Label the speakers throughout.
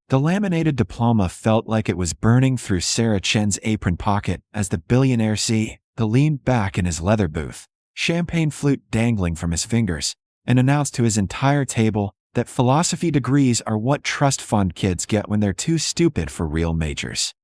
Speaker 1: The laminated diploma felt like it was burning through Sarah Chen's apron pocket as the billionaire leaned back in his leather booth, champagne flute dangling from his fingers, and announced to his entire table that philosophy degrees are what trust fund kids get when they're too stupid for real majors.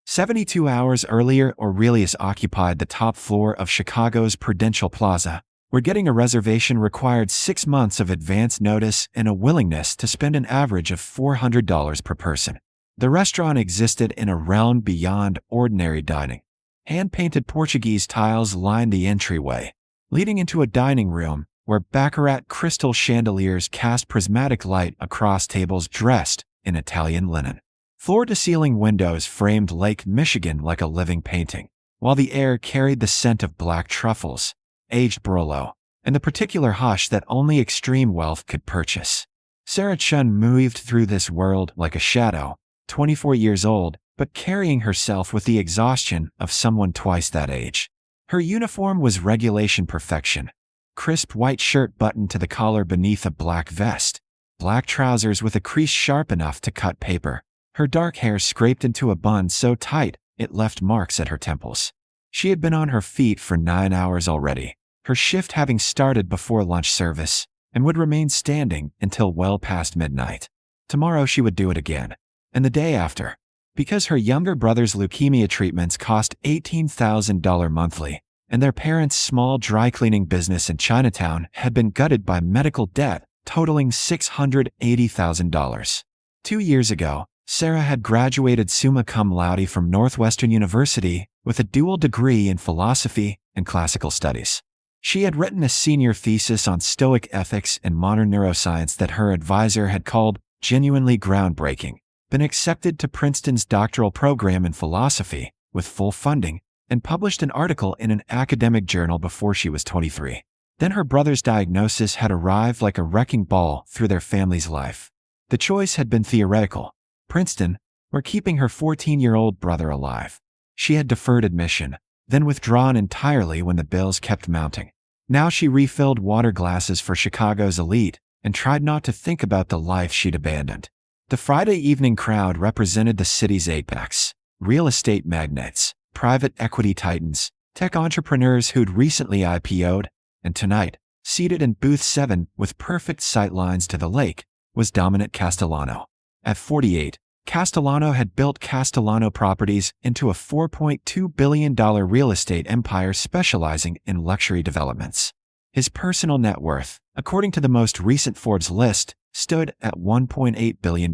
Speaker 1: 72 hours earlier, Aurelius occupied the top floor of Chicago's Prudential Plaza, where getting a reservation required 6 months of advance notice and a willingness to spend an average of $400 per person. The restaurant existed in a realm beyond ordinary dining. Hand-painted Portuguese tiles lined the entryway, leading into a dining room where baccarat crystal chandeliers cast prismatic light across tables dressed in Italian linen. Floor-to-ceiling windows framed Lake Michigan like a living painting, while the air carried the scent of black truffles, aged Barolo, and the particular hush that only extreme wealth could purchase. Sarah Chen moved through this world like a shadow, 24 years old, but carrying herself with the exhaustion of someone twice that age. Her uniform was regulation perfection. Crisp white shirt buttoned to the collar beneath a black vest, black trousers with a crease sharp enough to cut paper, her dark hair scraped into a bun so tight it left marks at her temples. She had been on her feet for 9 hours already, her shift having started before lunch service, and would remain standing until well past midnight. Tomorrow she would do it again, and the day after. Because her younger brother's leukemia treatments cost $18,000 monthly, and their parents' small dry cleaning business in Chinatown had been gutted by medical debt totaling $680,000. 2 years ago, Sarah had graduated summa cum laude from Northwestern University with a dual degree in philosophy and classical studies. She had written a senior thesis on Stoic ethics and modern neuroscience that her advisor had called genuinely groundbreaking, been accepted to Princeton's doctoral program in philosophy with full funding, and published an article in an academic journal before she was 23. Then her brother's diagnosis had arrived like a wrecking ball through their family's life. The choice had been theoretical: Princeton, or keeping her 14-year-old brother alive. She had deferred admission, then withdrawn entirely when the bills kept mounting. Now she refilled water glasses for Chicago's elite and tried not to think about the life she'd abandoned. The Friday evening crowd represented the city's apex: real estate magnates, private equity titans, tech entrepreneurs who'd recently IPO'd, and tonight, seated in booth 7 with perfect sightlines to the lake, was Dominic Castellano. At 48, Castellano had built Castellano Properties into a $4.2 billion real estate empire specializing in luxury developments. His personal net worth, according to the most recent Forbes list, stood at $1.8 billion.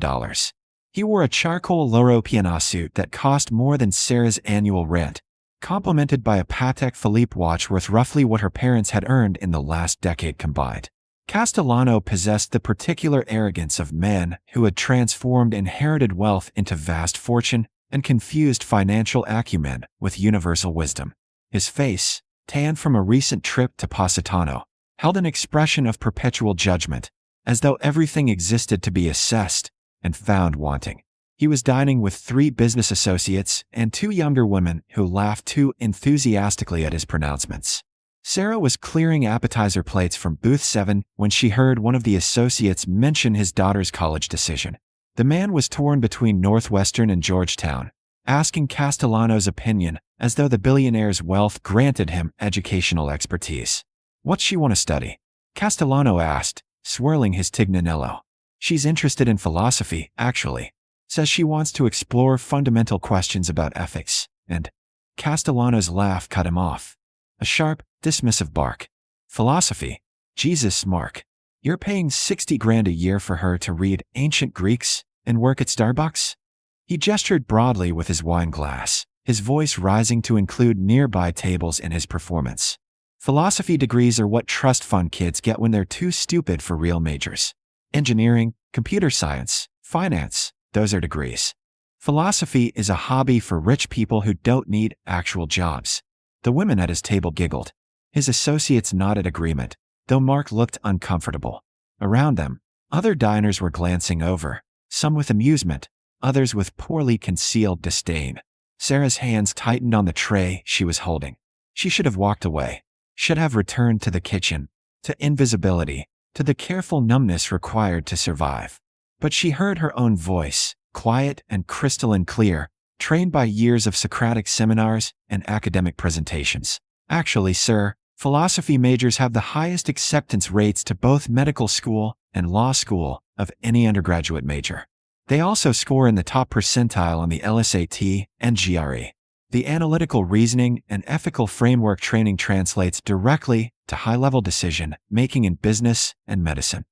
Speaker 1: He wore a charcoal Loro Piana suit that cost more than Sarah's annual rent, complemented by a Patek Philippe watch worth roughly what her parents had earned in the last decade combined. Castellano possessed the particular arrogance of men who had transformed inherited wealth into vast fortune and confused financial acumen with universal wisdom. His face, tanned from a recent trip to Positano, held an expression of perpetual judgment, as though everything existed to be assessed and found wanting. He was dining with 3 business associates and 2 younger women who laughed too enthusiastically at his pronouncements. Sarah was clearing appetizer plates from booth 7 when she heard one of the associates mention his daughter's college decision. The man was torn between Northwestern and Georgetown, asking Castellano's opinion as though the billionaire's wealth granted him educational expertise. "What's she want to study?" Castellano asked, swirling his Tignanello. "She's interested in philosophy, actually. Says she wants to explore fundamental questions about ethics." And Castellano's laugh cut him off. A sharp, dismissive bark. "Philosophy? Jesus, Mark. You're paying 60 grand a year for her to read ancient Greeks and work at Starbucks?" He gestured broadly with his wine glass, his voice rising to include nearby tables in his performance. "Philosophy degrees are what trust fund kids get when they're too stupid for real majors. Engineering, computer science, finance, those are degrees. Philosophy is a hobby for rich people who don't need actual jobs." The women at his table giggled. His associates nodded agreement, though Mark looked uncomfortable. Around them, other diners were glancing over, some with amusement, others with poorly concealed disdain. Sarah's hands tightened on the tray she was holding. She should have walked away, should have returned to the kitchen, to invisibility, to the careful numbness required to survive. But she heard her own voice, quiet and crystalline clear, trained by years of Socratic seminars and academic presentations. Actually, sir, philosophy majors have the highest acceptance rates to both medical school and law school of any undergraduate major. They also score in the top percentile on the LSAT and GRE. The analytical reasoning and ethical framework training translates directly to high-level decision-making in business and medicine.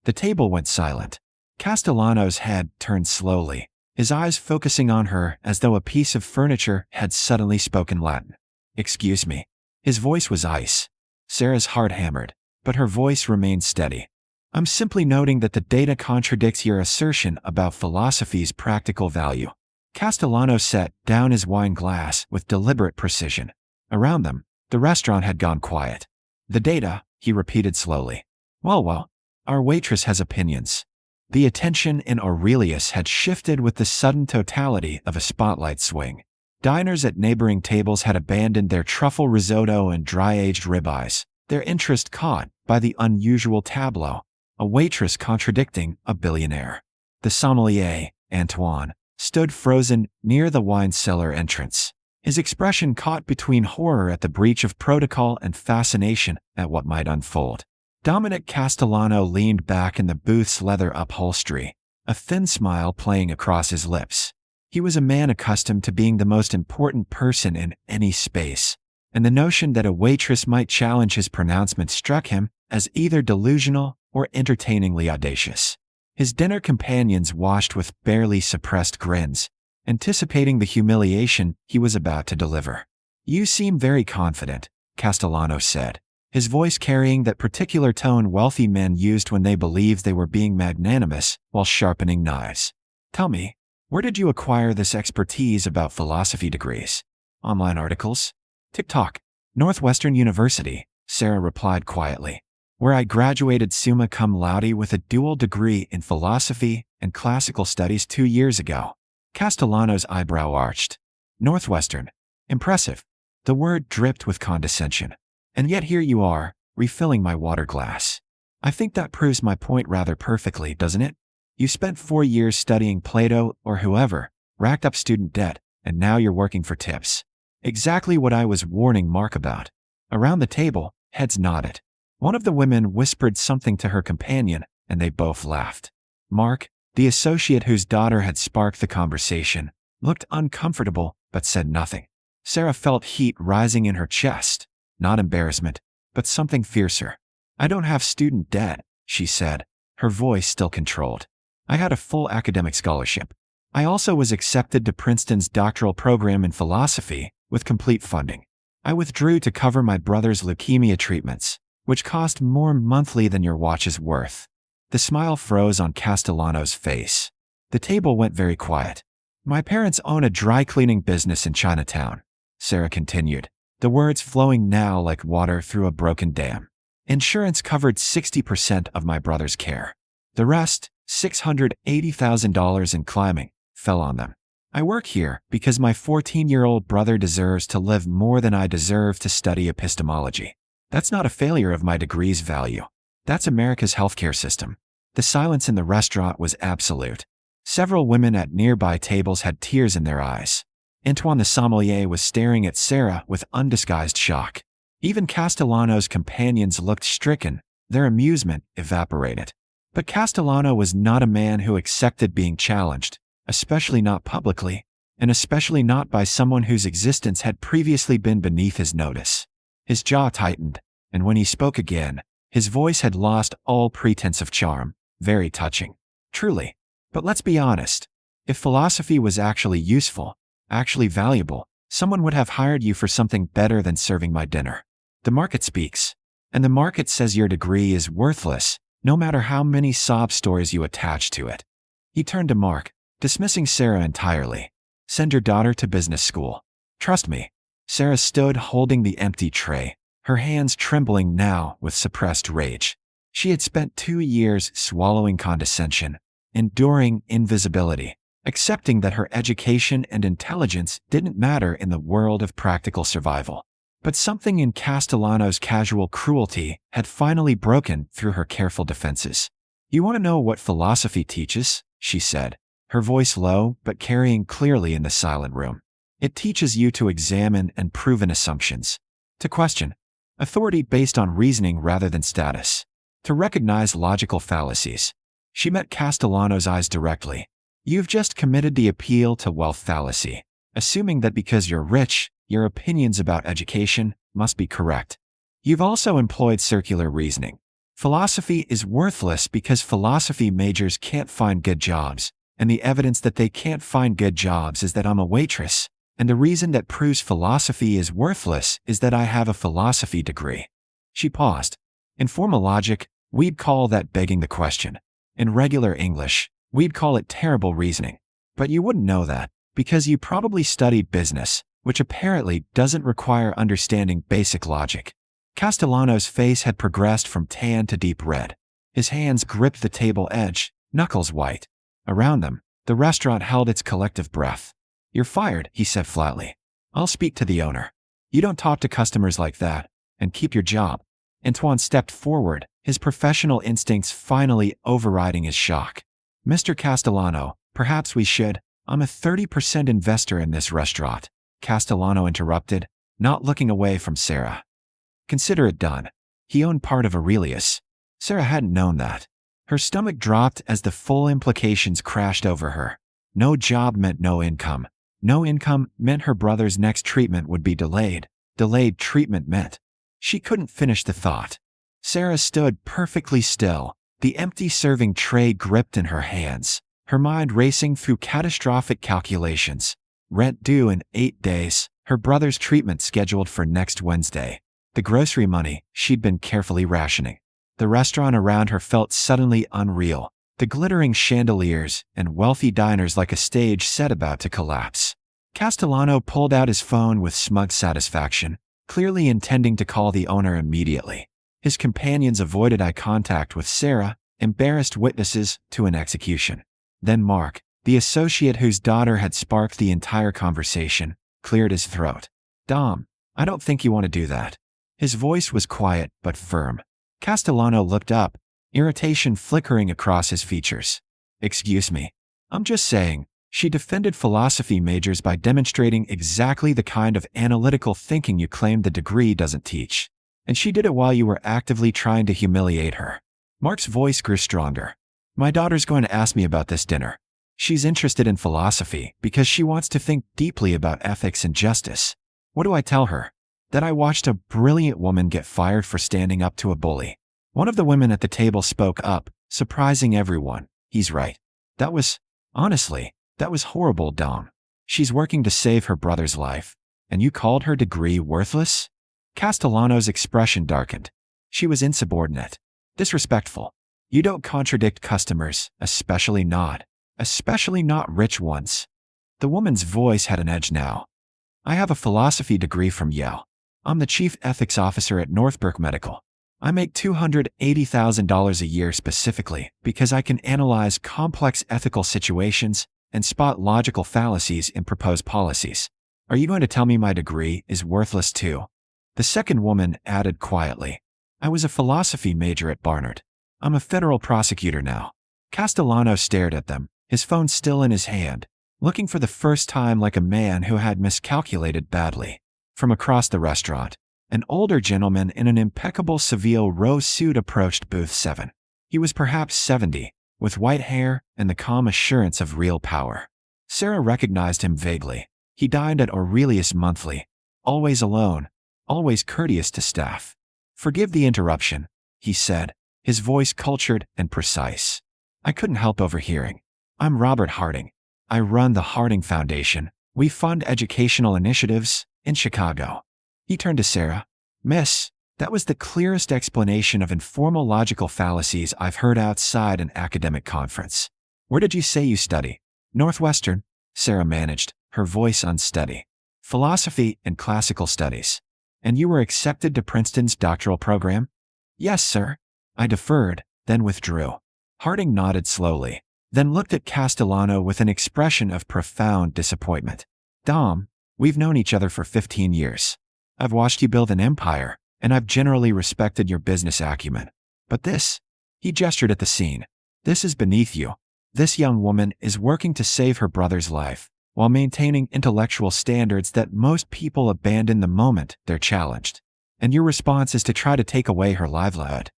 Speaker 1: The table went silent. Castellano's head turned slowly, his eyes focusing on her as though a piece of furniture had suddenly spoken Latin. "Excuse me." His voice was ice. Sarah's heart hammered, but her voice remained steady. "I'm simply noting that the data contradicts your assertion about philosophy's practical value." Castellano set down his wine glass with deliberate precision. Around them, the restaurant had gone quiet. "The data," he repeated slowly. Well, our waitress has opinions." The attention in Aurelius had shifted with the sudden totality of a spotlight swing. Diners at neighboring tables had abandoned their truffle risotto and dry-aged ribeyes, their interest caught by the unusual tableau, a waitress contradicting a billionaire. The sommelier, Antoine, stood frozen near the wine cellar entrance, his expression caught between horror at the breach of protocol and fascination at what might unfold. Dominic Castellano leaned back in the booth's leather upholstery, a thin smile playing across his lips. He was a man accustomed to being the most important person in any space, and the notion that a waitress might challenge his pronouncement struck him as either delusional or entertainingly audacious. His dinner companions watched with barely suppressed grins, anticipating the humiliation he was about to deliver. "You seem very confident," Castellano said, his voice carrying that particular tone wealthy men used when they believed they were being magnanimous while sharpening knives. "Tell me, where did you acquire this expertise about philosophy degrees? Online articles?" "TikTok. Northwestern University," Sarah replied quietly, "where I graduated summa cum laude with a dual degree in philosophy and classical studies 2 years ago." Castellano's eyebrow arched. "Northwestern. Impressive." The word dripped with condescension. "And yet here you are, refilling my water glass. I think that proves my point rather perfectly, doesn't it? You spent 4 years studying Plato or whoever, racked up student debt, and now you're working for tips. Exactly what I was warning Mark about." Around the table, heads nodded. One of the women whispered something to her companion, and they both laughed. Mark, the associate whose daughter had sparked the conversation, looked uncomfortable but said nothing. Sarah felt heat rising in her chest, not embarrassment, but something fiercer. "I don't have student debt," she said, her voice still controlled. "I had a full academic scholarship. I also was accepted to Princeton's doctoral program in philosophy with complete funding. I withdrew to cover my brother's leukemia treatments, which cost more monthly than your watch is worth." The smile froze on Castellano's face. The table went very quiet. "My parents own a dry cleaning business in Chinatown," Sarah continued, the words flowing now like water through a broken dam. "Insurance covered 60% of my brother's care. The rest, $680,000 in climbing, fell on them. I work here because my 14-year-old brother deserves to live more than I deserve to study epistemology. That's not a failure of my degree's value. That's America's healthcare system." The silence in the restaurant was absolute. Several women at nearby tables had tears in their eyes. Antoine the sommelier was staring at Sarah with undisguised shock. Even Castellano's companions looked stricken, their amusement evaporated. But Castellano was not a man who accepted being challenged, especially not publicly, and especially not by someone whose existence had previously been beneath his notice. His jaw tightened, and when he spoke again, his voice had lost all pretense of charm. "Very touching. Truly. But let's be honest. If philosophy was actually useful, actually valuable, someone would have hired you for something better than serving my dinner. The market speaks. And the market says your degree is worthless, no matter how many sob stories you attach to it." He turned to Mark, dismissing Sarah entirely. "Send your daughter to business school. Trust me." Sarah stood holding the empty tray, her hands trembling now with suppressed rage. She had spent 2 years swallowing condescension, enduring invisibility, accepting that her education and intelligence didn't matter in the world of practical survival. But something in Castellano's casual cruelty had finally broken through her careful defenses. "You want to know what philosophy teaches?" she said, her voice low but carrying clearly in the silent room. It teaches you to examine and proven assumptions, to question authority based on reasoning rather than status, to recognize logical fallacies. She met Castellano's eyes directly. You've just committed the appeal to wealth fallacy, assuming that because you're rich, your opinions about education must be correct. You've also employed circular reasoning. Philosophy is worthless because philosophy majors can't find good jobs, and the evidence that they can't find good jobs is that I'm a waitress, and the reason that proves philosophy is worthless is that I have a philosophy degree. She paused. In formal logic, we'd call that begging the question. In regular English, we'd call it terrible reasoning. But you wouldn't know that, because you probably studied business, which apparently doesn't require understanding basic logic. Castellano's face had progressed from tan to deep red. His hands gripped the table edge, knuckles white. Around them, the restaurant held its collective breath. You're fired, he said flatly. I'll speak to the owner. You don't talk to customers like that, and keep your job. Antoine stepped forward, his professional instincts finally overriding his shock. Mr. Castellano, perhaps we should. I'm a 30% investor in this restaurant, Castellano interrupted, not looking away from Sarah. Consider it done. He owned part of Aurelius. Sarah hadn't known that. Her stomach dropped as the full implications crashed over her. No job meant no income. No income meant her brother's next treatment would be delayed. Delayed treatment meant. She couldn't finish the thought. Sarah stood perfectly still, the empty serving tray gripped in her hands, her mind racing through catastrophic calculations. Rent due in 8 days, her brother's treatment scheduled for next Wednesday. The grocery money she'd been carefully rationing. The restaurant around her felt suddenly unreal, the glittering chandeliers and wealthy diners like a stage set about to collapse. Castellano pulled out his phone with smug satisfaction, clearly intending to call the owner immediately. His companions avoided eye contact with Sarah, embarrassed witnesses to an execution. Then Mark, the associate whose daughter had sparked the entire conversation, cleared his throat. Dom, I don't think you want to do that. His voice was quiet but firm. Castellano looked up, irritation flickering across his features. Excuse me. I'm just saying. She defended philosophy majors by demonstrating exactly the kind of analytical thinking you claim the degree doesn't teach. And she did it while you were actively trying to humiliate her. Mark's voice grew stronger. My daughter's going to ask me about this dinner. She's interested in philosophy because she wants to think deeply about ethics and justice. What do I tell her? That I watched a brilliant woman get fired for standing up to a bully. One of the women at the table spoke up, surprising everyone. He's right. Honestly, that was horrible, Dom. She's working to save her brother's life. And you called her degree worthless? Castellano's expression darkened. She was insubordinate. Disrespectful. You don't contradict customers, especially not rich ones. The woman's voice had an edge now. I have a philosophy degree from Yale. I'm the chief ethics officer at Northbrook Medical. I make $280,000 a year specifically because I can analyze complex ethical situations and spot logical fallacies in proposed policies. Are you going to tell me my degree is worthless too? The second woman added quietly. I was a philosophy major at Barnard. I'm a federal prosecutor now. Castellano stared at them, his phone still in his hand, looking for the first time like a man who had miscalculated badly. From across the restaurant, an older gentleman in an impeccable Seville rose suit approached booth 7. He was perhaps 70, with white hair and the calm assurance of real power. Sarah recognized him vaguely. He dined at Aurelius monthly, always alone, always courteous to staff. Forgive the interruption, he said, his voice cultured and precise. I couldn't help overhearing. I'm Robert Harding. I run the Harding Foundation. We fund educational initiatives in Chicago. He turned to Sarah. Miss, that was the clearest explanation of informal logical fallacies I've heard outside an academic conference. Where did you say you study? Northwestern, Sarah managed, her voice unsteady. Philosophy and classical studies. And you were accepted to Princeton's doctoral program? Yes, sir. I deferred, then withdrew. Harding nodded slowly, then looked at Castellano with an expression of profound disappointment. Dom, we've known each other for 15 years. I've watched you build an empire, and I've generally respected your business acumen. But this, he gestured at the scene, this is beneath you. This young woman is working to save her brother's life, while maintaining intellectual standards that most people abandon the moment they're challenged. And your response is to try to take away her livelihood.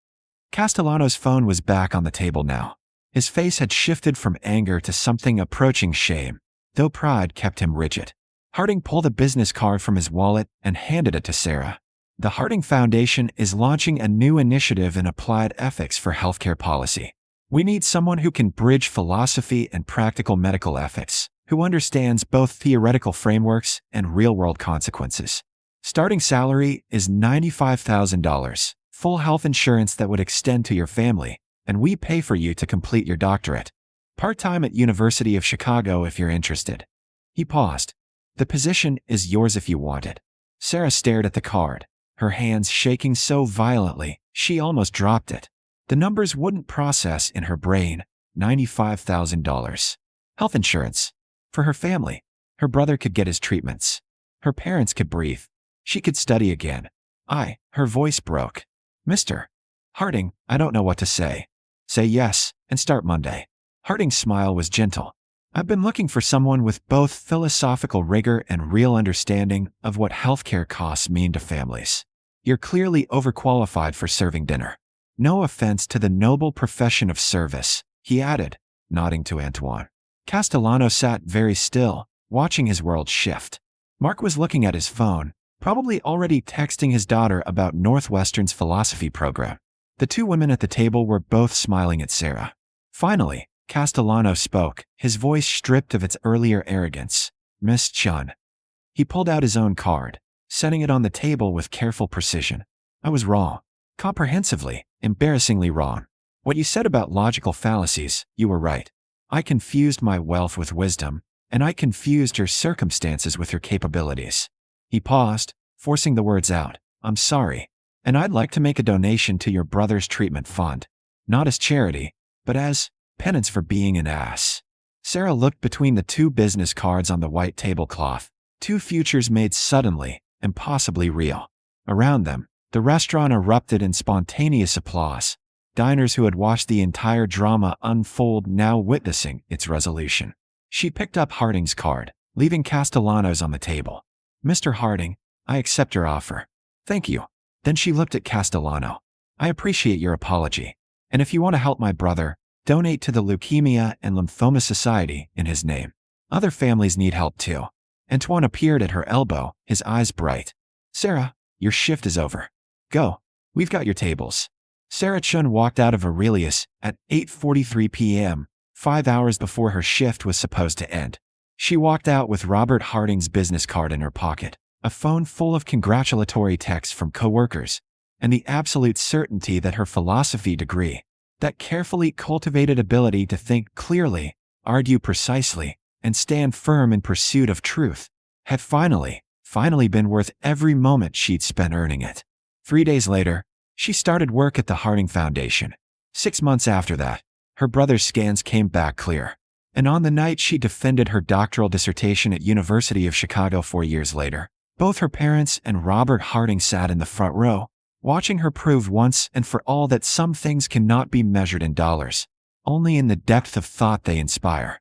Speaker 1: Castellano's phone was back on the table now. His face had shifted from anger to something approaching shame, though pride kept him rigid. Harding pulled a business card from his wallet and handed it to Sarah. The Harding Foundation is launching a new initiative in applied ethics for healthcare policy. We need someone who can bridge philosophy and practical medical ethics, who understands both theoretical frameworks and real-world consequences. Starting salary is $95,000, full health insurance that would extend to your family, and we pay for you to complete your doctorate. Part-time at University of Chicago if you're interested. He paused. The position is yours if you want it. Sarah stared at the card, her hands shaking so violently she almost dropped it. The numbers wouldn't process in her brain. $95,000. Health insurance. For her family. Her brother could get his treatments. Her parents could breathe. She could study again. Her voice broke. Mr. Harding, I don't know what to say. Say yes, and start Monday. Harding's smile was gentle. I've been looking for someone with both philosophical rigor and real understanding of what healthcare costs mean to families. You're clearly overqualified for serving dinner. No offense to the noble profession of service, he added, nodding to Antoine. Castellano sat very still, watching his world shift. Mark was looking at his phone, probably already texting his daughter about Northwestern's philosophy program. The two women at the table were both smiling at Sarah. Finally, Castellano spoke, his voice stripped of its earlier arrogance. Miss Chen. He pulled out his own card, setting it on the table with careful precision. I was wrong. Comprehensively, embarrassingly wrong. What you said about logical fallacies, you were right. I confused my wealth with wisdom, and I confused your circumstances with your capabilities. He paused, forcing the words out. I'm sorry, and I'd like to make a donation to your brother's treatment fund. Not as charity, but as penance for being an ass. Sarah looked between the two business cards on the white tablecloth, two futures made suddenly, impossibly real. Around them, the restaurant erupted in spontaneous applause, diners who had watched the entire drama unfold now witnessing its resolution. She picked up Harding's card, leaving Castellano's on the table. Mr. Harding, I accept your offer. Thank you. Then she looked at Castellano. I appreciate your apology. And if you want to help my brother, donate to the Leukemia and Lymphoma Society in his name. Other families need help too. Antoine appeared at her elbow, his eyes bright. Sarah, your shift is over. Go. We've got your tables. Sarah Chen walked out of Aurelius at 8:43 p.m., 5 hours before her shift was supposed to end. She walked out with Robert Harding's business card in her pocket, a phone full of congratulatory texts from coworkers, and the absolute certainty that her philosophy degree, that carefully cultivated ability to think clearly, argue precisely, and stand firm in pursuit of truth, had finally been worth every moment she'd spent earning it. 3 days later, she started work at the Harding Foundation. 6 months after that, her brother's scans came back clear. And on the night she defended her doctoral dissertation at University of Chicago 4 years later, both her parents and Robert Harding sat in the front row, watching her prove once and for all that some things cannot be measured in dollars, only in the depth of thought they inspire.